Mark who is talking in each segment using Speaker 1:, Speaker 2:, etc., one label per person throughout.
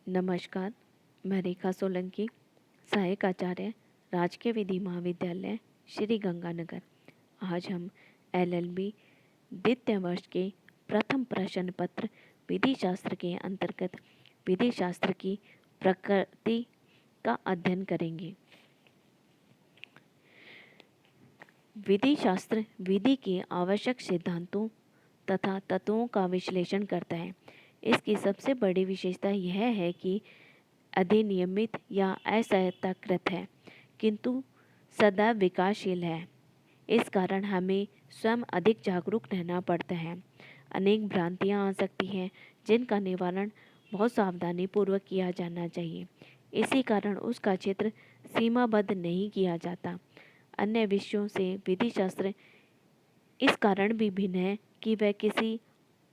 Speaker 1: नमस्कार, मैं रेखा सोलंकी, सहायक आचार्य, राजकीय विधि महाविद्यालय, श्री गंगानगर। आज हम एलएलबी द्वितीय वर्ष के प्रथम प्रश्न पत्र विधि शास्त्र के अंतर्गत विधि शास्त्र की प्रकृति का अध्ययन करेंगे। विधि शास्त्र विधि के आवश्यक सिद्धांतों तथा तत्वों का विश्लेषण करता है। इसकी सबसे बड़ी विशेषता यह है कि अधिनियमित या असहजताकृत है, किंतु सदैव विकासशील है। इस कारण हमें स्वयं अधिक जागरूक रहना पड़ता है। अनेक भ्रांतियां आ सकती हैं, जिनका निवारण बहुत सावधानी पूर्वक किया जाना चाहिए। इसी कारण उसका क्षेत्र सीमाबद्ध नहीं किया जाता। अन्य विषयों से विधि शास्त्र इस कारण भी भिन्न है कि वह किसी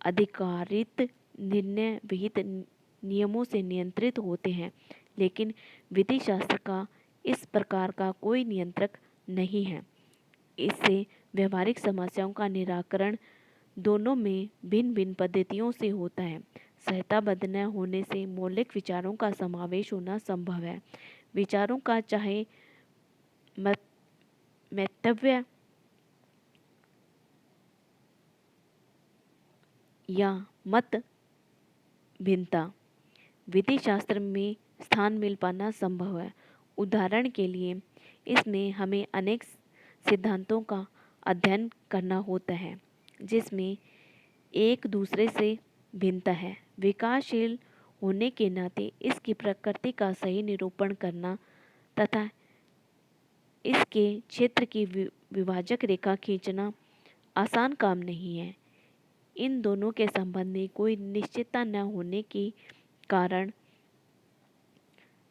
Speaker 1: अधिकारित निर्णय विहित नियमों से नियंत्रित होते हैं, लेकिन विधि शास्त्र का इस प्रकार का कोई नियंत्रक नहीं है। इससे व्यवहारिक समस्याओं का निराकरण दोनों में भिन्न भिन्न पद्धतियों से होता है। संहिताबद्ध न होने से मौलिक विचारों का समावेश होना संभव है। विचारों का चाहे मतव्य या मत भिन्नता विधि शास्त्र में स्थान मिल पाना संभव है। उदाहरण के लिए इसमें हमें अनेक सिद्धांतों का अध्ययन करना होता है, जिसमें एक दूसरे से भिन्नता है। विकासशील होने के नाते इसकी प्रकृति का सही निरूपण करना तथा इसके क्षेत्र की विभाजक रेखा खींचना आसान काम नहीं है। इन दोनों के संबंध में कोई निश्चितता न होने के कारण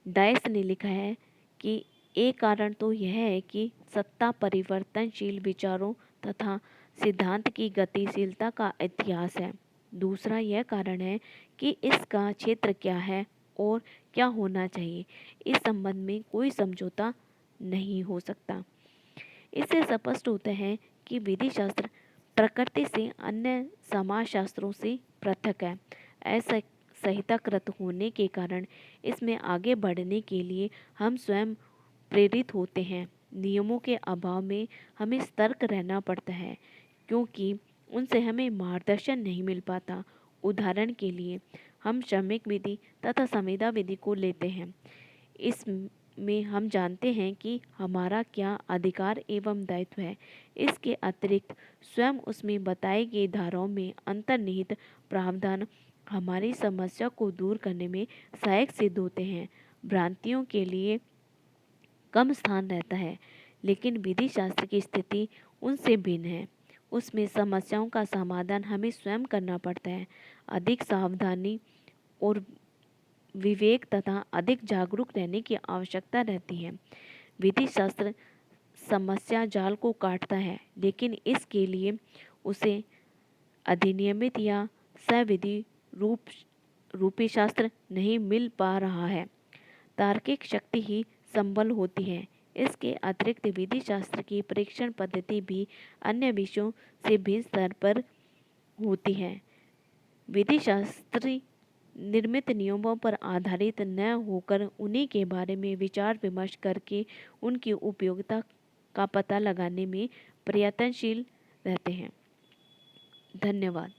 Speaker 1: डायस ने लिखा है कि एक कारण तो यह है कि सत्ता परिवर्तनशील विचारों तथा सिद्धांत की गतिशीलता का इतिहास है। दूसरा यह कारण है कि इसका क्षेत्र क्या है और क्या होना चाहिए, इस संबंध में कोई समझौता नहीं हो सकता। इससे स्पष्ट होता है कि विधि शास्त्र प्रकृति से अन्य समाजशास्त्रों से पृथक है। ऐसा संहिताकृत होने के कारण इसमें आगे बढ़ने के लिए हम स्वयं प्रेरित होते हैं। नियमों के अभाव में हमें सतर्क रहना पड़ता है, क्योंकि उनसे हमें मार्गदर्शन नहीं मिल पाता। उदाहरण के लिए हम श्रमिक विधि तथा संविदा विधि को लेते हैं। इसमें हम जानते हैं कि हमारा क्या अधिकार एवं दायित्व है। इसके अतिरिक्त स्वयं उसमें बताए गए धाराओं में अंतर्निहित प्रावधान हमारी समस्या को दूर करने में सहायक सिद्ध होते हैं। भ्रांतियों के लिए कम स्थान रहता है, लेकिन विधि शास्त्र की स्थिति उनसे भिन्न है। उसमें समस्याओं का समाधान हमें स्वयं करना पड़ता है। अधिक सावधानी और विवेक तथा अधिक जागरूक रहने की आवश्यकता रहती है। विधि शास्त्र समस्या जाल को काटता है, लेकिन इसके लिए उसे अधिनियमित या सविधि रूपी शास्त्र नहीं मिल पा रहा है। तार्किक शक्ति ही संबल होती है। इसके अतिरिक्त विधि शास्त्र की परीक्षण पद्धति भी अन्य विषयों से भिन्न स्तर पर होती है। विधि शास्त्री निर्मित नियमों पर आधारित न होकर उन्हीं के बारे में विचार विमर्श करके उनकी उपयोगिता का पता लगाने में प्रयत्नशील रहते हैं। धन्यवाद।